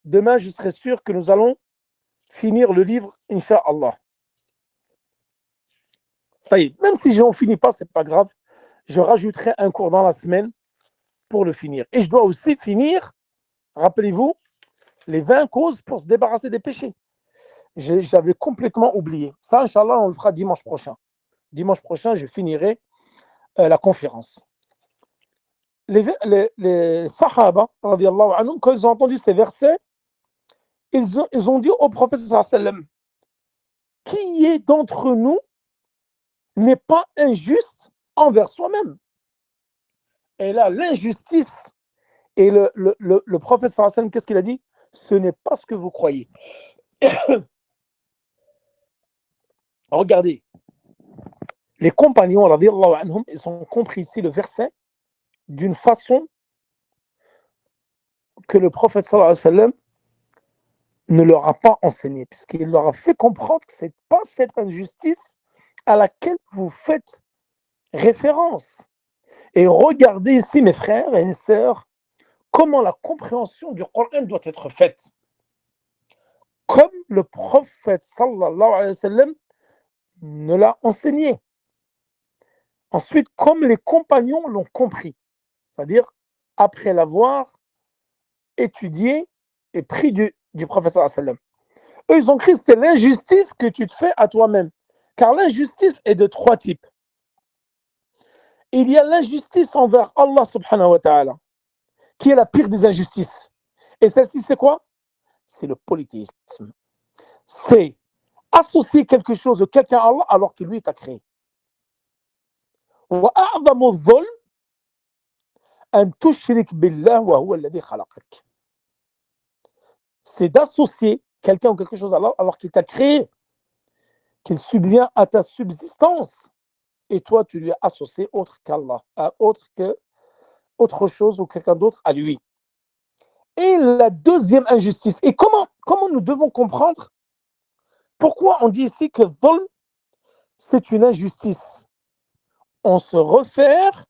demain, je serai sûr que nous allons finir le livre, Inch'Allah. Même si je n'en finis pas, ce n'est pas grave. Je rajouterai un cours dans la semaine pour le finir. Et je dois aussi finir, rappelez-vous, les 20 causes pour se débarrasser des péchés. J'avais complètement oublié. Ça, Inch'Allah, on le fera dimanche prochain. Dimanche prochain, je finirai la conférence. Les Sahaba, radiallahu anhum, quand ils ont entendu ces versets, ils ont dit au prophète sallallahu alayhi wa sallam, qui est d'entre nous n'est pas injuste envers soi-même? Et là, l'injustice, et le prophète sallallahu alayhi wa sallam, qu'est-ce qu'il a dit? Ce n'est pas ce que vous croyez. Regardez, les compagnons, radiallahu anhum, ils ont compris ici le verset d'une façon que le prophète sallallahu alayhi wa sallam ne leur a pas enseigné, puisqu'il leur a fait comprendre que ce n'est pas cette injustice à laquelle vous faites référence. Et regardez ici, mes frères et mes sœurs, comment la compréhension du Coran doit être faite. Comme le prophète sallallahu alayhi wa sallam ne l'a enseigné. Ensuite, comme les compagnons l'ont compris, c'est-à-dire après l'avoir étudié et pris du prophète sallallahu alayhi wa sallam. Eux, ils ont cru que c'est l'injustice que tu te fais à toi-même. Car l'injustice est de 3 types. Il y a l'injustice envers Allah subhanahu wa ta'ala, qui est la pire des injustices. Et celle-ci, c'est quoi? C'est le polythéisme. C'est associer quelque chose ou quelqu'un à Allah alors que lui t'a créé. C'est d'associer quelqu'un ou quelque chose à Allah alors qu'il t'a créé, qu'il subvient à ta subsistance. Et toi, tu lui as associé autre qu'Allah, autre chose ou quelqu'un d'autre à lui. Et la deuxième injustice, et comment nous devons comprendre pourquoi on dit ici que dhulm, c'est une injustice? On se réfère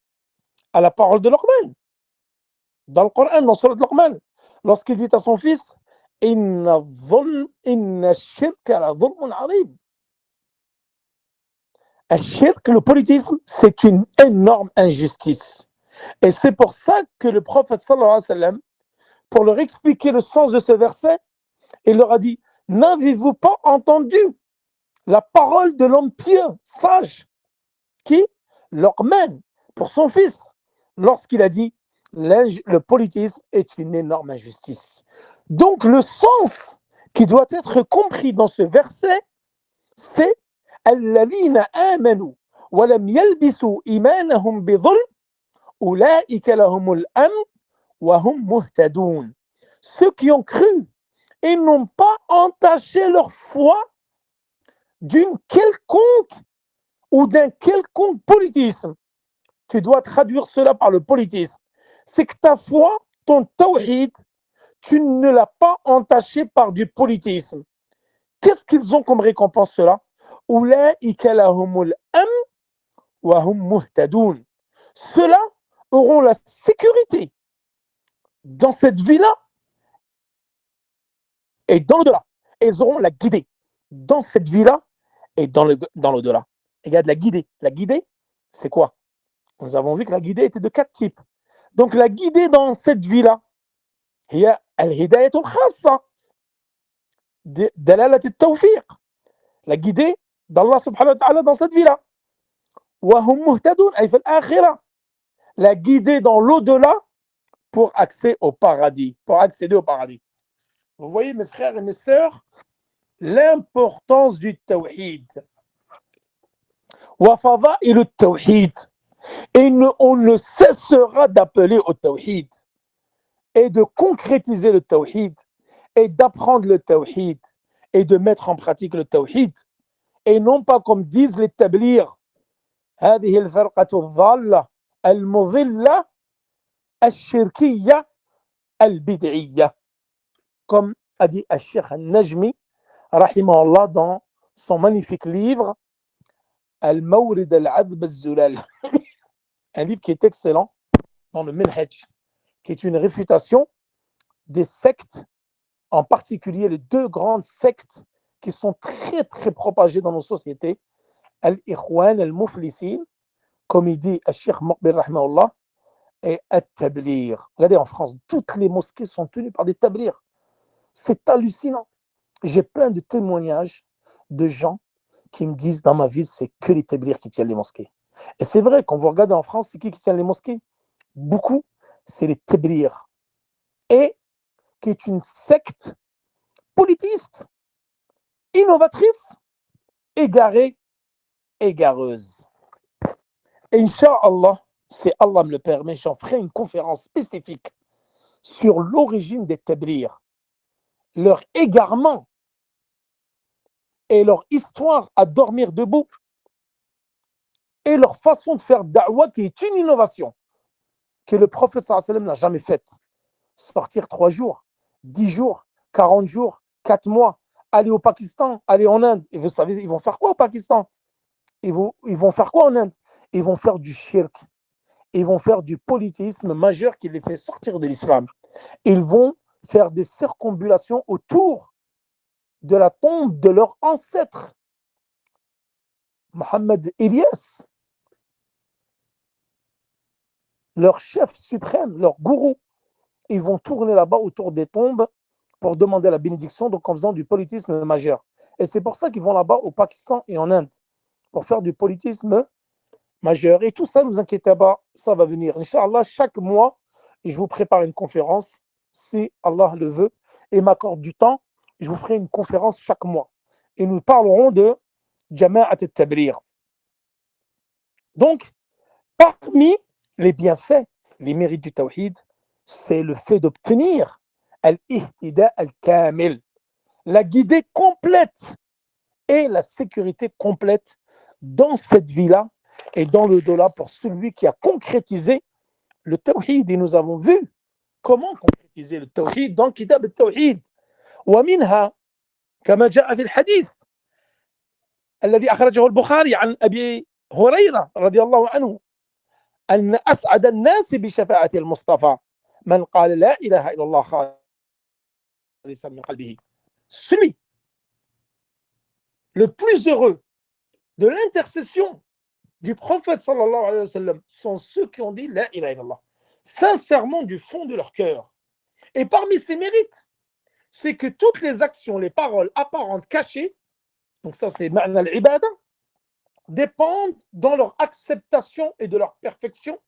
à la parole de Luqman, dans le Coran, dans Surat Luqman, lorsqu'il dit à son fils, Inna shirka la dhulmun azim. Shirk, le polythéisme, c'est une énorme injustice. Et c'est pour ça que le prophète sallallahu alayhi wa sallam, pour leur expliquer le sens de ce verset, il leur a dit, n'avez-vous pas entendu la parole de l'homme pieux, sage, qui, Luqman, pour son fils, lorsqu'il a dit, le polythéisme est une énorme injustice. Donc le sens qui doit être compris dans ce verset, c'est الذين آمنوا ولم يلبسوا إيمانهم بظلم أولئك لهم الأمن وهم مهتدون. Ceux qui ont cru et n'ont pas entaché leur foi d'une quelconque ou d'un quelconque politisme. Tu dois traduire cela par le politisme. C'est que ta foi, ton tawhid, tu ne l'as pas entaché par du politisme. Qu'est-ce qu'ils ont comme récompense cela? Ceux-là auront la sécurité dans cette vie-là et dans l'au-delà. Ils auront la guidée dans cette vie-là et dans l'au-delà. Regarde, la guidée. La guidée, c'est quoi? Nous avons vu que la guidée était de 4 types. Donc la guidée dans cette vie-là, هي الهداية الخاصة دلالة التوفيق. La guidée d'Allah subhanahu wa ta'ala dans cette vie-là. وهم مهتدون أي في الآخرة. La guidée dans l'au-delà pour accéder au paradis. Vous voyez, mes frères et mes sœurs, l'importance du tawhid. وفضائل التوحيد. Et on ne cessera d'appeler au tawhid et de concrétiser le tawhid et d'apprendre le tawhid et de mettre en pratique le tawhid et non pas comme disent les tablirs هذه الفرقة الضالة المضلة الشركية البدعية comme a dit Al-Sheikh Al-Najmi rahimahullah dans son magnifique livre Al-Mawrid Al-Adb Al-Zulal, un livre qui est excellent dans le Minhaj, qui est une réfutation des sectes, en particulier les 2 grandes sectes qui sont très très propagées dans nos sociétés, Al-Ikhwan Al-Muflisin, comme il dit Al-Sheikh Muqbil rahimahullah, et Al-Tablir. Regardez, en France, toutes les mosquées sont tenues par des tablirs. C'est hallucinant. J'ai plein de témoignages de gens qui me disent dans ma ville, c'est que les tablirs qui tiennent les mosquées. Et c'est vrai, quand vous regardez en France, c'est qui tient les mosquées? Beaucoup, c'est les tablirs. Et qui est une secte politiste, innovatrice, égarée, égareuse. Et Inch'Allah, si Allah me le permet, j'en ferai une conférence spécifique sur l'origine des tablirs, leur égarement et leur histoire à dormir debout et leur façon de faire da'wah qui est une innovation que le prophète sallallahu alayhi wa sallam n'a jamais faite. Sortir 3 jours, 10 jours, 40 jours, 4 mois, aller au Pakistan, aller en Inde. Et vous savez, ils vont faire quoi au Pakistan? Ils vont faire quoi en Inde? Ils vont faire du shirk. Ils vont faire du polythéisme majeur qui les fait sortir de l'islam. Ils vont faire des circonambulations autour de la tombe de leur ancêtre, Mohammed Ilyas, leur chef suprême, leur gourou. Ils vont tourner là-bas autour des tombes pour demander la bénédiction, donc en faisant du politisme majeur. Et c'est pour ça qu'ils vont là-bas au Pakistan et en Inde, pour faire du politisme majeur. Et tout ça, ne vous inquiétez pas, ça va venir. Inch'Allah, chaque mois, je vous prépare une conférence, si Allah le veut, et m'accorde du temps, je vous ferai une conférence chaque mois. Et nous parlerons de Jama'at al-Tablir. Donc, parmi les bienfaits, les mérites du tawhid, c'est le fait d'obtenir al-ihtida al-kamil, la guidée complète et la sécurité complète dans cette vie-là et dans l'au-delà pour celui qui a concrétisé le tawhid. Et nous avons vu comment concrétiser le tawhid dans Kitab al-Tawhid. ومنها كما جاء في الحديث الذي أخرجه البخاري عن أبي هريرة رضي الله عنه أن أسعد الناس بشفاعة المصطفى من قال لا إله إلا الله خالصا من قلبه. Celui le plus heureux de l'intercession du prophète sallallahu alayhi wa sallam sont ceux qui ont dit la ilaha illallah sincèrement du fond de leur cœur. Et parmi ces mérites, c'est que toutes les actions, les paroles apparentes cachées, donc ça c'est ma'na al-ibada, dépendent dans leur acceptation et de leur perfection,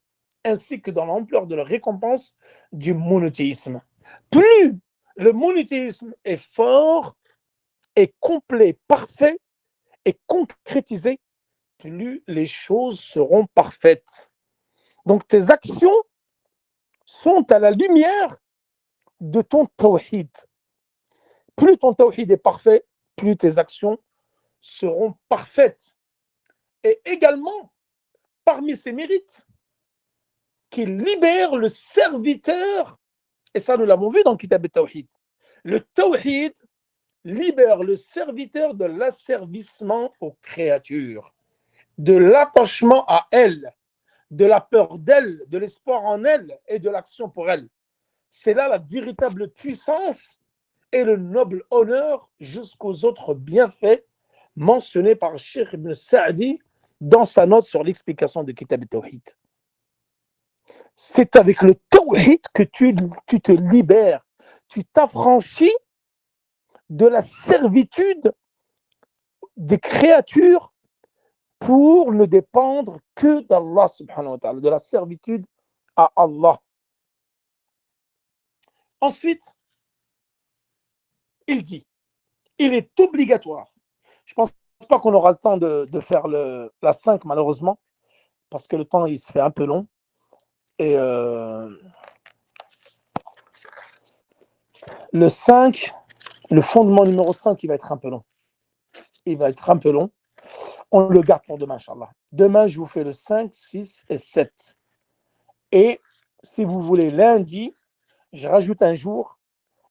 ainsi que dans l'ampleur de leur récompense du monothéisme. Plus le monothéisme est fort, est complet, parfait et concrétisé, plus les choses seront parfaites. Donc tes actions sont à la lumière de ton tawhid. Plus ton tawhid est parfait, plus tes actions seront parfaites. Et également, parmi ses mérites, qu'il libère le serviteur, et ça nous l'avons vu dans le Kitab al-Tawhid. Le Tawhid libère le serviteur de l'asservissement aux créatures, de l'attachement à elles, de la peur d'elles, de l'espoir en elles et de l'action pour elles. C'est là la véritable puissance et le noble honneur jusqu'aux autres bienfaits mentionnés par Cheikh Ibn Sa'di dans sa note sur l'explication de Kitab al-Tawhid. C'est avec le Tawhid que tu te libères, tu t'affranchis de la servitude des créatures pour ne dépendre que d'Allah subhanahu wa ta'ala, de la servitude à Allah. Ensuite, il dit, il est obligatoire. Je ne pense pas qu'on aura le temps de faire la 5 malheureusement, parce que le temps il se fait un peu long. Et le 5, le fondement numéro 5, il va être un peu long. Il va être un peu long. On le garde pour demain, Inch'Allah. Demain, je vous fais le 5, 6 et 7. Et si vous voulez, lundi, je rajoute un jour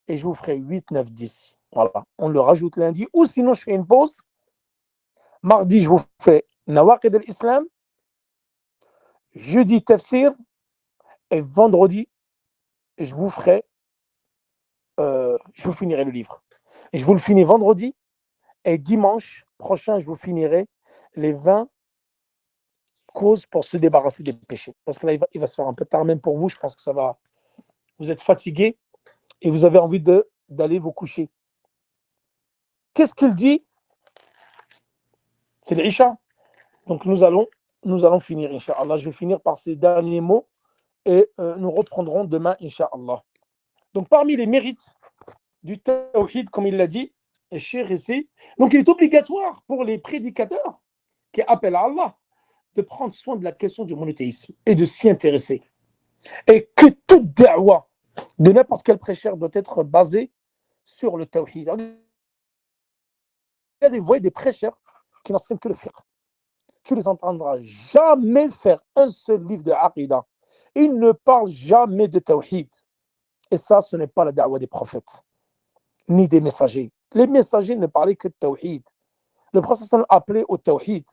et je vous ferai 8, 9, 10. Voilà, on le rajoute lundi. Ou sinon, je fais une pause. Mardi, je vous fais Nawaqid al-Islam. Jeudi, Tafsir. Et vendredi, je vous finirai le livre. Et je vous le finis vendredi. Et dimanche prochain, je vous finirai les 20 causes pour se débarrasser des péchés. Parce que là, il va se faire un peu tard même pour vous. Je pense que ça va. Vous êtes fatigués et vous avez envie d'aller vous coucher. Qu'est-ce qu'il dit? C'est l'Isha. Donc nous allons finir, Inch'Allah. Je vais finir par ces derniers mots et nous reprendrons demain, Inch'Allah. Donc parmi les mérites du Tawhid, comme il l'a dit, Cheikh ici, donc il est obligatoire pour les prédicateurs qui appellent à Allah de prendre soin de la question du monothéisme et de s'y intéresser. Et que toute da'wa de n'importe quel prêcheur doit être basée sur le Tawhid. Il y a des prêcheurs qui n'enseignent que le fiqh. Tu ne les entendras jamais faire un seul livre de Aqidah. Ils ne parlent jamais de Tawhid. Et ça, ce n'est pas la da'wa des prophètes, ni des messagers. Les messagers ne parlaient que de Tawhid. Le prophète appelait au Tawhid.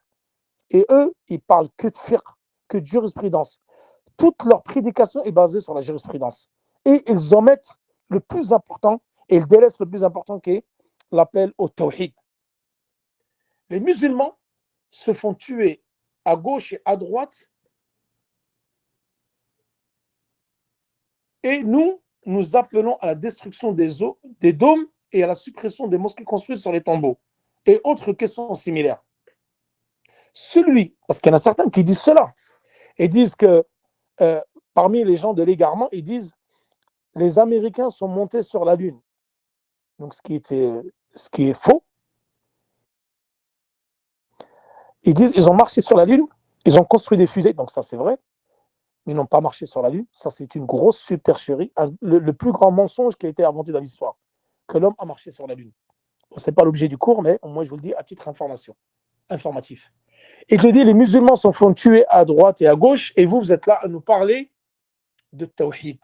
Et eux, ils parlent que de fiqh, que de jurisprudence. Toute leur prédication est basée sur la jurisprudence. Et ils omettent le plus important, et ils délaissent le plus important qui est l'appel au Tawhid. Les musulmans se font tuer à gauche et à droite. Et nous appelons à la destruction des dômes et à la suppression des mosquées construites sur les tombeaux. Et autres questions similaires. Parce qu'il y en a certains qui disent cela, et disent que parmi les gens de l'égarement, ils disent les Américains sont montés sur la Lune. Donc ce qui est faux. Ils disent ils ont marché sur la Lune, ils ont construit des fusées, donc ça c'est vrai, mais ils n'ont pas marché sur la Lune. Ça c'est une grosse supercherie, le plus grand mensonge qui a été inventé dans l'histoire, que l'homme a marché sur la Lune. Bon, ce n'est pas l'objet du cours, mais moi je vous le dis à titre informatif. Et je dis les musulmans se font tuer à droite et à gauche, et vous êtes là à nous parler de Tawhid.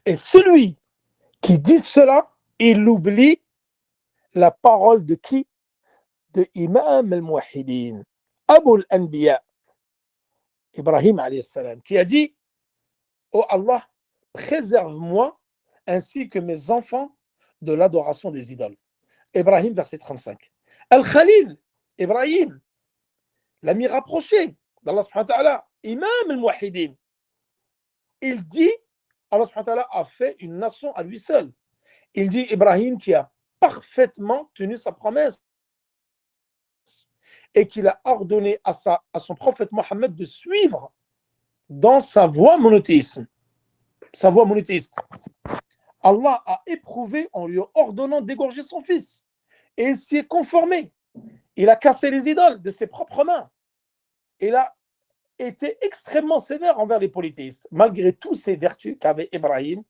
Et celui qui dit cela, il oublie la parole de qui? De Imam al-Muwahhidin, Abu al-Anbiya, Ibrahim alayhi salam, qui a dit: oh Allah, préserve-moi ainsi que mes enfants de l'adoration des idoles. Ibrahim, verset 35. Al-Khalil, Ibrahim, l'ami rapproché d'Allah subhanahu wa ta'ala, Imam al-Muwahhidin, il dit, Allah subhanahu wa ta'ala a fait une nation à lui seul. Il dit Ibrahim qui a parfaitement tenu sa promesse et qu'il a ordonné à son prophète Mohammed de suivre dans sa voie monothéiste. Allah a éprouvé en lui ordonnant d'égorger son fils et il s'y est conformé. Il a cassé les idoles de ses propres mains. Il a été extrêmement sévère envers les polythéistes. Malgré toutes ces vertus qu'avait Ibrahim,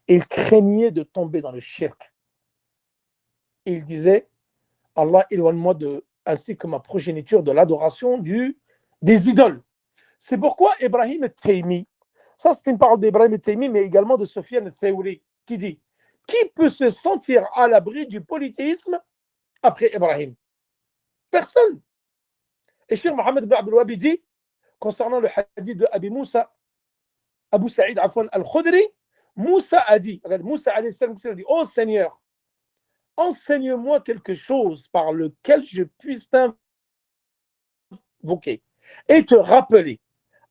il craignait de tomber dans le shirk. Il disait: Allah, éloigne-moi de ainsi que ma progéniture de l'adoration des idoles. C'est pourquoi Ibrahim al-Taymi, ça c'est une parole d'Ibrahim al-Taymi, mais également de Sofiane al-Thawri, qui dit « Qui peut se sentir à l'abri du polythéisme après Ibrahim ?» Personne. Et Cheikh Mohammed ibn Abdul Wahhab dit, concernant le hadith de Abu Saïd al-Khudri, Moussa a dit, Moussa a dit, « Oh Seigneur, enseigne-moi quelque chose par lequel je puisse t'invoquer et te rappeler. »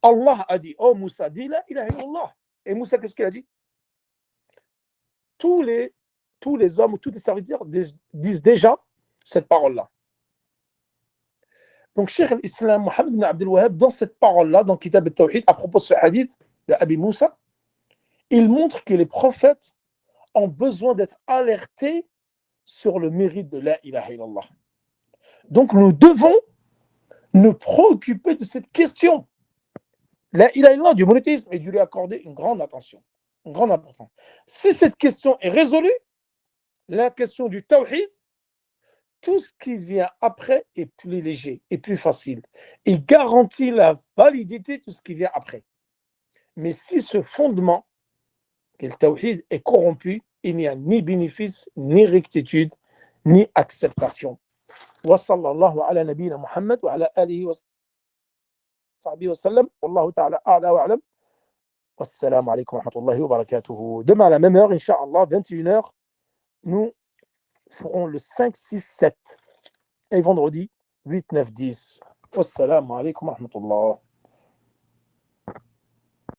Allah a dit, « Oh Moussa, dis la ilaha illallah. » Et Moussa, qu'est-ce qu'il a dit? Tous les hommes, tous les serviteurs disent déjà cette parole-là. Donc, Cheikh al-Islam Mohammed ibn Abdul Wahhab, dans cette parole-là, dans Kitab al-Tawhid, à propos de ce hadith de Abi Moussa, il montre que les prophètes ont besoin d'être alertés sur le mérite de la ilaha illallah. Donc, nous devons nous préoccuper de cette question. La ilaha illallah, du monothéisme, et de lui accorder une grande attention, une grande importance. Si cette question est résolue, la question du tawhid, tout ce qui vient après est plus léger et plus facile. Il garantit la validité de tout ce qui vient après. Mais si ce fondement, que le tawhid, est corrompu, il n'y a ni bénéfice, ni rectitude, ni acceptation. Wa sallallahu ala nabiyyina Muhammad wa ala alihi wa sahbihi wa sallam. Wallahu ta'ala a'la wa a'lam. Wassalamu alaikum wa rahmatullahi wa barakatuhu. Demain à la même heure, Inch'Allah, 21h, nous ferons le 5, 6, 7. Et vendredi, 8, 9, 10. Wassalamu alaikum wa rahmatullah.